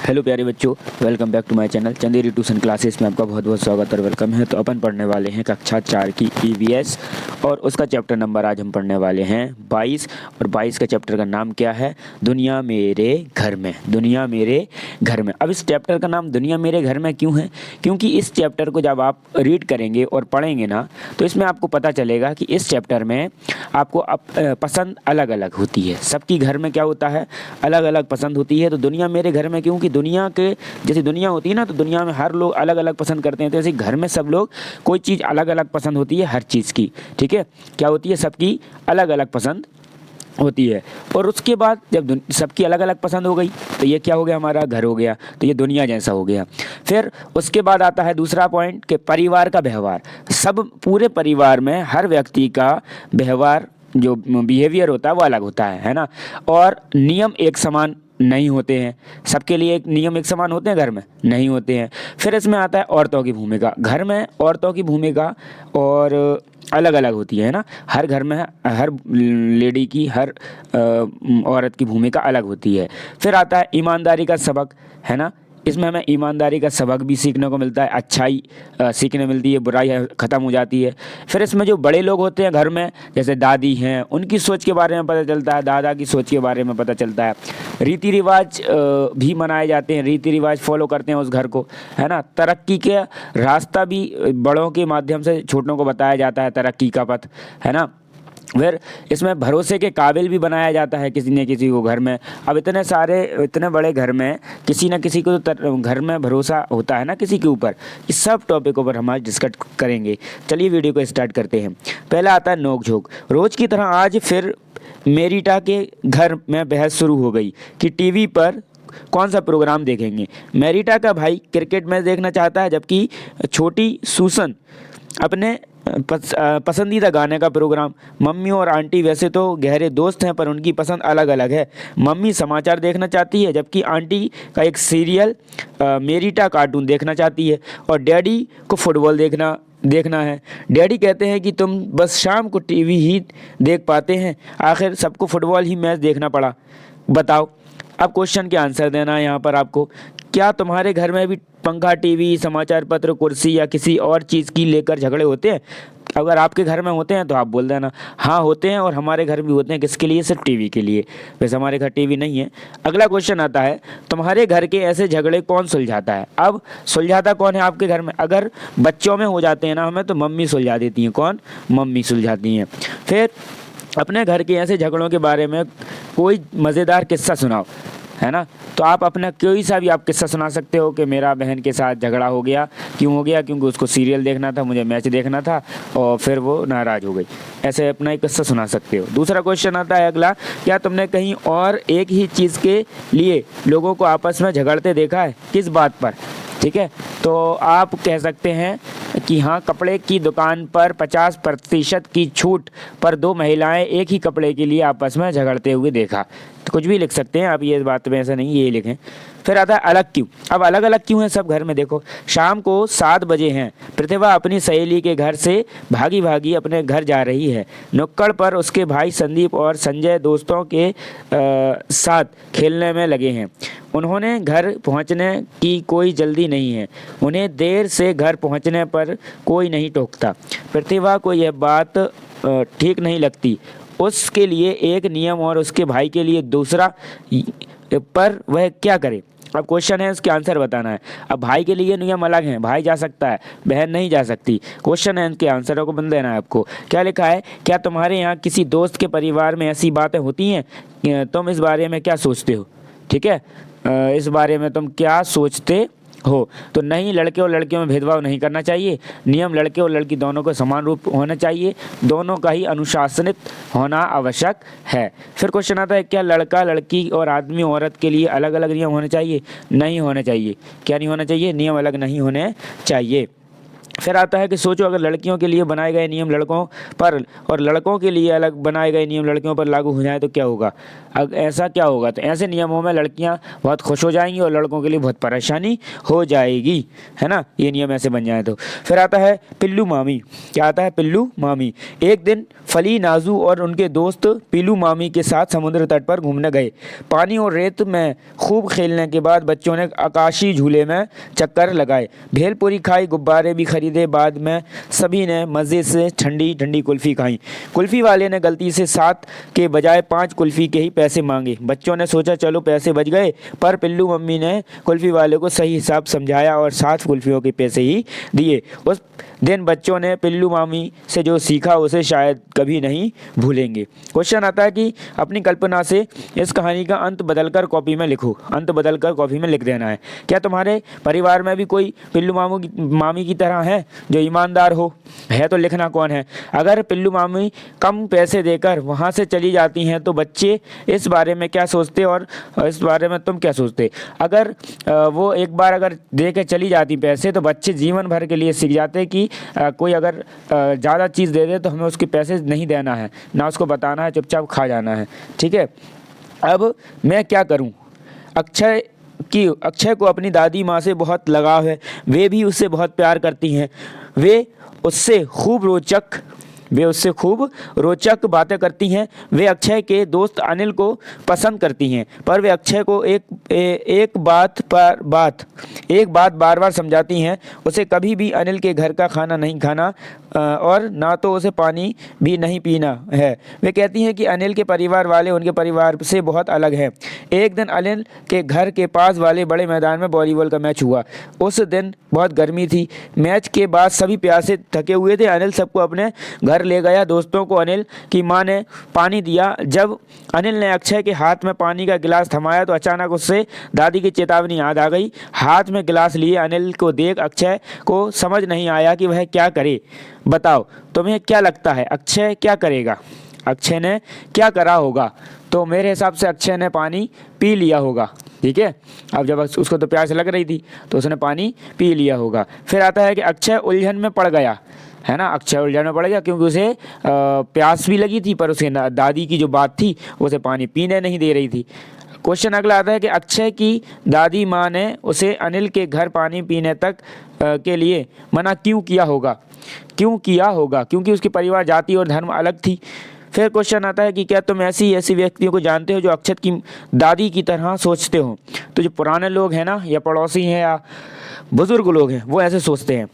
Hello प्यारे बच्चों, welcome back to my channel Chanderi tuition classes में आपका बहुत बहुत स्वागत और वेलकम है। तो अपन पढ़ने वाले हैं कक्षा 4 की ईवीएस और उसका चैप्टर नंबर आज हम पढ़ने वाले हैं 22। और 22 का चैप्टर का नाम क्या है? दुनिया मेरे घर में। दुनिया मेरे घर में। अब इस चैप्टर का नाम दुनिया मेरे घर में क्यों है? क्योंकि इस चैप्टर को जब आप रीड करेंगे और पढ़ेंगे ना, तो इसमें आपको पता चलेगा कि इस चैप्टर में आपको पसंद अलग अलग होती है। सबकी घर में क्या होता है? अलग अलग पसंद होती है। तो दुनिया मेरे घर में क्योंकि दुनिया के जैसे दुनिया होती है ना, तो दुनिया में हर लोग अलग अलग पसंद करते हैं। तो ऐसे घर में सब लोग कोई चीज़ अलग अलग पसंद होती है हर चीज़ की। ठीक है, क्या होती है? सबकी अलग अलग पसंद होती है। और उसके बाद जब सबकी अलग अलग पसंद हो गई तो ये क्या हो गया? हमारा घर हो गया। तो ये दुनिया जैसा हो गया। फिर उसके बाद आता है दूसरा पॉइंट कि परिवार का व्यवहार। सब पूरे परिवार में हर व्यक्ति का व्यवहार जो बिहेवियर होता है वो अलग होता है ना। और नियम एक समान नहीं होते हैं। सबके लिए एक नियम एक समान होते हैं? घर में नहीं होते हैं। फिर इसमें आता है औरतों की भूमिका। घर में औरतों की भूमिका और अलग अलग होती है ना। हर घर में हर लेडी की हर औरत की भूमिका अलग होती है। फिर आता है ईमानदारी का सबक, है ना। इसमें हमें ईमानदारी का सबक भी सीखने को मिलता है। अच्छाई सीखने मिलती है, बुराई ख़त्म हो जाती है। फिर इसमें जो बड़े लोग होते हैं घर में, जैसे दादी हैं, उनकी सोच के बारे में पता चलता है, दादा की सोच के बारे में पता चलता है। रीति रिवाज भी मनाए जाते हैं, रीति रिवाज फॉलो करते हैं उस घर को, है ना। तरक्की के रास्ता भी बड़ों के माध्यम से छोटों को बताया जाता है, तरक्की का पथ, है ना। फिर इसमें भरोसे के काबिल भी बनाया जाता है किसी न किसी को घर में। अब इतने बड़े घर में किसी न किसी को तो घर में भरोसा होता है ना किसी के ऊपर। इस सब टॉपिकों पर हम आज डिस्कस करेंगे। चलिए वीडियो को स्टार्ट करते हैं। पहला आता है नोक झोंक। रोज़ की तरह आज फिर मेरिटा के घर में बहस शुरू हो गई कि टीवी पर कौन सा प्रोग्राम देखेंगे। मेरिटा का भाई क्रिकेट मैच देखना चाहता है, जबकि छोटी सूसन अपने पसंदीदा गाने का प्रोग्राम। मम्मी और आंटी वैसे तो गहरे दोस्त हैं, पर उनकी पसंद अलग अलग है। मम्मी समाचार देखना चाहती है, जबकि आंटी का एक सीरियल मेरिटा कार्टून देखना चाहती है। और डैडी को फुटबॉल देखना है। डैडी कहते हैं कि तुम बस शाम को टीवी ही देख पाते हैं, आखिर सबको फुटबॉल ही मैच देखना पड़ा। बताओ। अब क्वेश्चन के आंसर देना है यहाँ पर आपको। क्या तुम्हारे घर में भी पंखा, टीवी, समाचार पत्र, कुर्सी या किसी और चीज़ की लेकर झगड़े होते हैं? अगर आपके घर में होते हैं तो आप बोल देना हाँ होते हैं, और हमारे घर भी होते हैं। किसके लिए? सिर्फ टीवी के लिए। वैसे हमारे घर टीवी नहीं है। अगला क्वेश्चन आता है, तुम्हारे घर के ऐसे झगड़े कौन सुलझाता है? अब सुलझाता कौन है आपके घर में? अगर बच्चों में हो जाते हैं ना हमें, तो मम्मी सुलझा देती हैं। कौन? मम्मी सुलझाती हैं। फिर अपने घर के ऐसे झगड़ों के बारे में कोई मज़ेदार किस्सा सुनाओ, है ना। तो आप अपना कोई सा भी आप किस्सा सुना सकते हो कि मेरा बहन के साथ झगड़ा हो गया। क्यों हो गया? क्योंकि उसको सीरियल देखना था, मुझे मैच देखना था, और फिर वो नाराज़ हो गई। ऐसे अपना एक किस्सा सुना सकते हो। दूसरा क्वेश्चन आता है अगला, क्या तुमने कहीं और एक ही चीज़ के लिए लोगों को आपस में झगड़ते देखा है? किस बात पर? ठीक है, तो आप कह सकते हैं कि हाँ, कपड़े की दुकान पर 50% की छूट पर दो महिलाएं एक ही कपड़े के लिए आपस में झगड़ते हुए देखा। तो कुछ भी लिख सकते हैं आप, ये बात में ऐसा नहीं, ये लिखें। फिर आता है अलग क्यों। अब अलग अलग क्यों है सब घर में? देखो, शाम को 7 बजे हैं। प्रतिभा अपनी सहेली के घर से भागी भागी अपने घर जा रही है। नुक्कड़ पर उसके भाई संदीप और संजय दोस्तों के साथ खेलने में लगे हैं। उन्होंने घर पहुंचने की कोई जल्दी नहीं है। उन्हें देर से घर पहुंचने पर कोई नहीं टोकता। प्रतिभा को यह बात ठीक नहीं लगती। उसके लिए एक नियम और उसके भाई के लिए दूसरा, पर वह क्या करे? अब क्वेश्चन है, इसके आंसर बताना है। अब भाई के लिए नियम अलग हैं, भाई जा सकता है, बहन नहीं जा सकती। क्वेश्चन है, इनके आंसरों को बन देना है आपको। क्या लिखा है? क्या तुम्हारे यहाँ किसी दोस्त के परिवार में ऐसी बातें होती हैं? तुम इस बारे में क्या सोचते हो? ठीक है, इस बारे में तुम क्या सोचते हो? तो नहीं, लड़के और लड़कियों में भेदभाव नहीं करना चाहिए। नियम लड़के और लड़की दोनों को समान रूप होना चाहिए। दोनों का ही अनुशासित होना आवश्यक है। फिर क्वेश्चन आता है, क्या लड़का लड़की और आदमी औरत के लिए अलग अलग नियम होने चाहिए? नहीं होने चाहिए। क्या नहीं होना चाहिए? नियम अलग नहीं होने चाहिए। फिर आता है कि सोचो अगर लड़कियों के लिए बनाए गए नियम लड़कों पर और लड़कों के लिए अलग बनाए गए नियम लड़कियों पर लागू हो जाए तो क्या होगा। ऐसा क्या होगा, तो ऐसे नियमों में लड़कियां बहुत खुश हो जाएंगी और लड़कों के लिए बहुत परेशानी हो जाएगी, है ना, ये नियम ऐसे बन जाए तो। फिर आता है पिल्लू मामी। क्या आता है, पिल्लू मामी। एक दिन फली नाजू और उनके दोस्त पिल्लू मामी के साथ समुद्र तट पर घूमने गए। पानी और रेत में खूब खेलने के बाद बच्चों ने आकाशीय झूले में चक्कर लगाए, भेलपुरी खाई, गुब्बारे भी खरीदे। बाद में सभी ने मज़े से ठंडी ठंडी कुल्फ़ी खाई। कुल्फ़ी वाले ने गलती से 7 के बजाय 5 कुल्फ़ी के ही पैसे मांगे। बच्चों ने सोचा चलो पैसे बच गए, पर पिल्लू मम्मी ने कुल्फ़ी वाले को सही हिसाब समझाया और 7 कुल्फ़ियों के पैसे ही दिए। उस दिन बच्चों ने पिल्लू मामी से जो सीखा उसे शायद कभी नहीं भूलेंगे। क्वेश्चन आता है कि अपनी कल्पना से इस कहानी का अंत बदलकर कॉपी में लिखो। अंत बदलकर कॉपी में लिख देना है। क्या तुम्हारे परिवार में भी कोई पिल्लू मामी की तरह है जो ईमानदार हो? है तो लिखना कौन है। अगर पिल्लू मामी कम पैसे देकर वहाँ से चली जाती हैं तो बच्चे इस बारे में क्या सोचते और इस बारे में तुम क्या सोचते? अगर वो एक बार अगर दे के चली जाती पैसे तो बच्चे जीवन भर के लिए सीख जाते कि कोई अगर ज़्यादा चीज़ दे दे तो हमें उसके पैसे नहीं देना है, ना उसको बताना है, चुपचाप खा जाना है। ठीक है, अब मैं क्या करूं? अक्षय को अपनी दादी माँ से बहुत लगाव है। वे भी उससे बहुत प्यार करती हैं। वे उससे खूब रोचक बातें करती हैं। वे अक्षय के दोस्त अनिल को पसंद करती हैं, पर वे अक्षय को एक बात बार बार समझाती हैं। उसे कभी भी अनिल के घर का खाना नहीं खाना और ना तो उसे पानी भी नहीं पीना है। वे कहती हैं कि अनिल के परिवार वाले उनके परिवार से बहुत अलग हैं। एक दिन अनिल के घर के पास वाले बड़े मैदान में वॉलीबॉल का मैच हुआ। उस दिन बहुत गर्मी थी। मैच के बाद सभी प्यासे थके हुए थे। अनिल सबको अपने घर ले गया। दोस्तों को अनिल की मां ने पानी दिया। जब अनिल ने अक्षय के हाथ में पानी का गिलास थमाया तो अचानक उससे दादी की चेतावनी याद आ गई। हाथ में गिलास लिए अनिल को देख अक्षय को समझ नहीं आया कि वह क्या करे। बताओ तुम्हें क्या लगता है अक्षय क्या करेगा? अक्षय ने क्या करा होगा? तो मेरे हिसाब से अक्षय ने पानी पी लिया होगा। ठीक है, अब जब उसको तो प्यास लग रही थी तो उसने पानी पी लिया होगा। फिर आता है कि अक्षय उलझन में पड़ गया, है ना। अक्षय उलझन में पड़ गया क्योंकि उसे प्यास भी लगी थी, पर उसके दादी की जो बात थी उसे पानी पीने नहीं दे रही थी। क्वेश्चन अगला आता है कि अक्षय की दादी माँ ने उसे अनिल के घर पानी पीने तक के लिए मना क्यों किया होगा? क्योंकि उसके परिवार, जाति और धर्म अलग थी। फिर क्वेश्चन आता है कि क्या तुम ऐसी व्यक्तियों को जानते हो जो अक्षय की दादी की तरह सोचते हो? तो जो पुराने लोग हैं ना, या पड़ोसी हैं या बुजुर्ग लोग हैं, वो ऐसे सोचते हैं।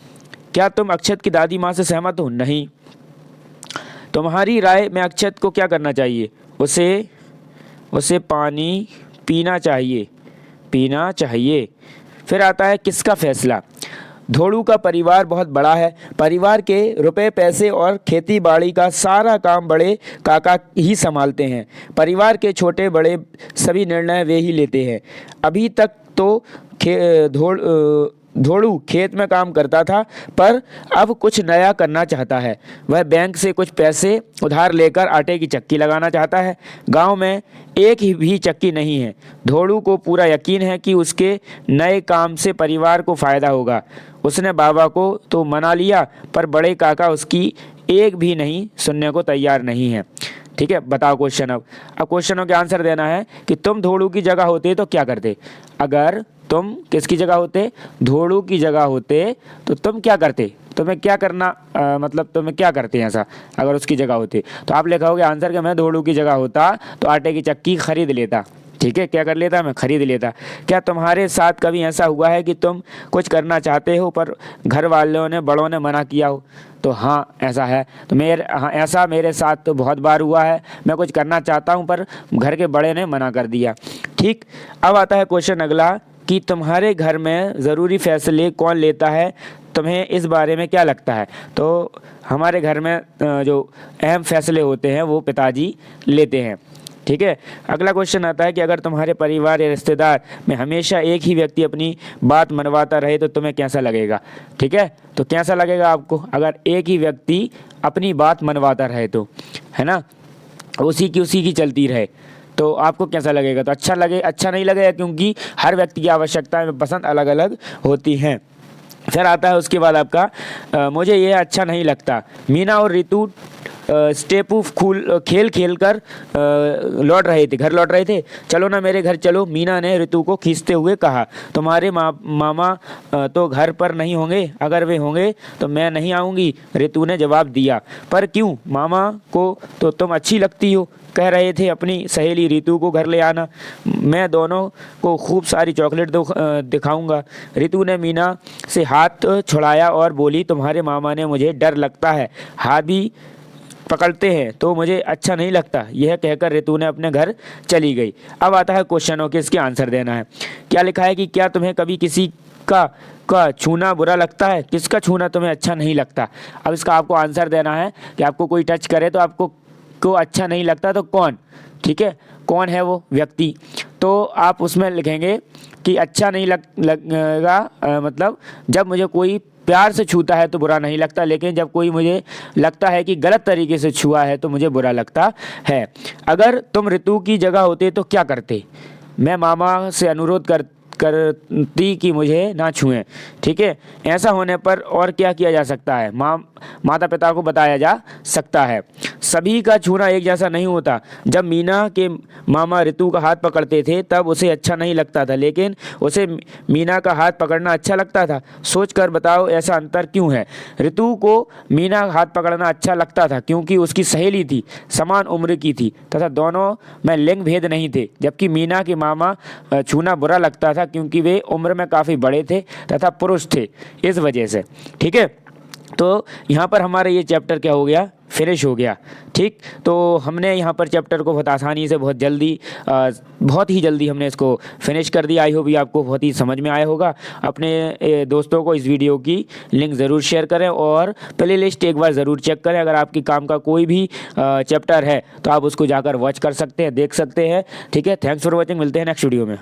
क्या तुम अक्षत की दादी माँ से सहमत हो? नहीं। तुम्हारी राय में अक्षत को क्या करना चाहिए? उसे पानी पीना चाहिए। फिर आता है किसका फैसला? धोड़ू का परिवार बहुत बड़ा है। परिवार के रुपए पैसे और खेती बाड़ी का सारा काम बड़े काका ही संभालते हैं। परिवार के छोटे बड़े सभी निर्णय वे ही लेते हैं। अभी तक तो धोड़ू खेत में काम करता था, पर अब कुछ नया करना चाहता है। वह बैंक से कुछ पैसे उधार लेकर आटे की चक्की लगाना चाहता है। गांव में एक ही भी चक्की नहीं है। धोड़ू को पूरा यकीन है कि उसके नए काम से परिवार को फ़ायदा होगा। उसने बाबा को तो मना लिया, पर बड़े काका उसकी एक भी नहीं सुनने को तैयार नहीं है। ठीक है, बताओ क्वेश्चन। अब क्वेश्चनों के आंसर देना है कि तुम धोड़ू की जगह होते तो क्या करते? अगर तुम किसकी जगह होते? धोड़ू की जगह होते तो तुम क्या करते? तुम्हें क्या करना मतलब तुम्हें क्या करते हैं ऐसा अगर उसकी जगह होते? तो आप लिखोगे आंसर कि मैं धोड़ू की जगह होता तो आटे की चक्की खरीद लेता। ठीक है, क्या कर लेता? मैं खरीद लेता। क्या तुम्हारे साथ कभी ऐसा हुआ है कि तुम कुछ करना चाहते हो पर घर वालों ने, बड़ों ने मना किया हो? तो हाँ, ऐसा है। तो ऐसा मेरे साथ तो बहुत बार हुआ है। मैं कुछ करना चाहता हूँ पर घर के बड़े ने मना कर दिया। ठीक, अब आता है क्वेश्चन अगला कि तुम्हारे घर में ज़रूरी फैसले कौन लेता है? तुम्हें इस बारे में क्या लगता है? तो हमारे घर में जो अहम फैसले होते हैं वो पिताजी लेते हैं। ठीक है, अगला क्वेश्चन आता है कि अगर तुम्हारे परिवार या रिश्तेदार में हमेशा एक ही व्यक्ति अपनी बात मनवाता रहे तो तुम्हें कैसा लगेगा? ठीक है, तो कैसा लगेगा आपको अगर एक ही व्यक्ति अपनी बात मनवाता रहे तो, है ना, उसी की चलती रहे तो आपको कैसा लगेगा? तो अच्छा नहीं लगेगा, क्योंकि हर व्यक्ति की आवश्यकताएं पसंद अलग अलग होती हैं। फिर आता है उसके बाद आपका मुझे ये अच्छा नहीं लगता। मीना और रितु स्टेपू खेल खेल कर घर लौट रहे थे। चलो ना मेरे घर चलो, मीना ने रितु को खींचते हुए कहा। तुम्हारे मामा तो घर पर नहीं होंगे, अगर वे होंगे तो मैं नहीं आऊँगी, रितु ने जवाब दिया। पर क्यों, मामा को तो तुम अच्छी लगती हो, कह रहे थे अपनी सहेली रितु को घर ले आना, मैं दोनों को खूब सारी चॉकलेट दिखाऊंगा। रितु ने मीना से हाथ छुड़ाया और बोली, तुम्हारे मामा ने मुझे डर लगता है, हाथ भी पकड़ते हैं तो मुझे अच्छा नहीं लगता। यह कहकर रितु ने अपने घर चली गई। अब आता है क्वेश्चनों के इसके आंसर देना है। क्या लिखा है कि क्या तुम्हें कभी किसी का छूना बुरा लगता है, किसका छूना तुम्हें अच्छा नहीं लगता। अब इसका आपको आंसर देना है कि आपको कोई टच करे तो आपको को अच्छा नहीं लगता तो कौन, ठीक है, कौन है वो व्यक्ति। तो आप उसमें लिखेंगे कि अच्छा नहीं लगेगा, मतलब जब मुझे कोई प्यार से छूता है तो बुरा नहीं लगता, लेकिन जब कोई मुझे लगता है कि गलत तरीके से छुआ है तो मुझे बुरा लगता है। अगर तुम रितु की जगह होते तो क्या करते। मैं मामा से अनुरोध करती कि मुझे ना छुएं, ठीक है। ऐसा होने पर और क्या किया जा सकता है, माता पिता को बताया जा सकता है। सभी का छूना एक जैसा नहीं होता। जब मीना के मामा रितु का हाथ पकड़ते थे तब उसे अच्छा नहीं लगता था, लेकिन उसे मीना का हाथ पकड़ना अच्छा लगता था। सोच कर बताओ ऐसा अंतर क्यों है। रितु को मीना का हाथ पकड़ना अच्छा लगता था क्योंकि उसकी सहेली थी, समान उम्र की थी तथा दोनों में लिंग भेद नहीं थे। जबकि मीना के मामा छूना बुरा लगता था क्योंकि वे उम्र में काफ़ी बड़े थे तथा पुरुष थे, इस वजह से, ठीक है। तो यहाँ पर हमारा ये चैप्टर क्या हो गया, फिनिश हो गया, ठीक। तो हमने यहाँ पर चैप्टर को बहुत आसानी से बहुत ही जल्दी हमने इसको फिनिश कर दिया। आई होप ये आपको बहुत ही समझ में आया होगा। अपने दोस्तों को इस वीडियो की लिंक ज़रूर शेयर करें और प्ले लिस्ट एक बार ज़रूर चेक करें। अगर आपकी काम का कोई भी चैप्टर है तो आप उसको जाकर वॉच कर सकते हैं, देख सकते हैं, ठीक है। थैंक्स फॉर वॉचिंग, मिलते हैं नेक्स्ट वीडियो में।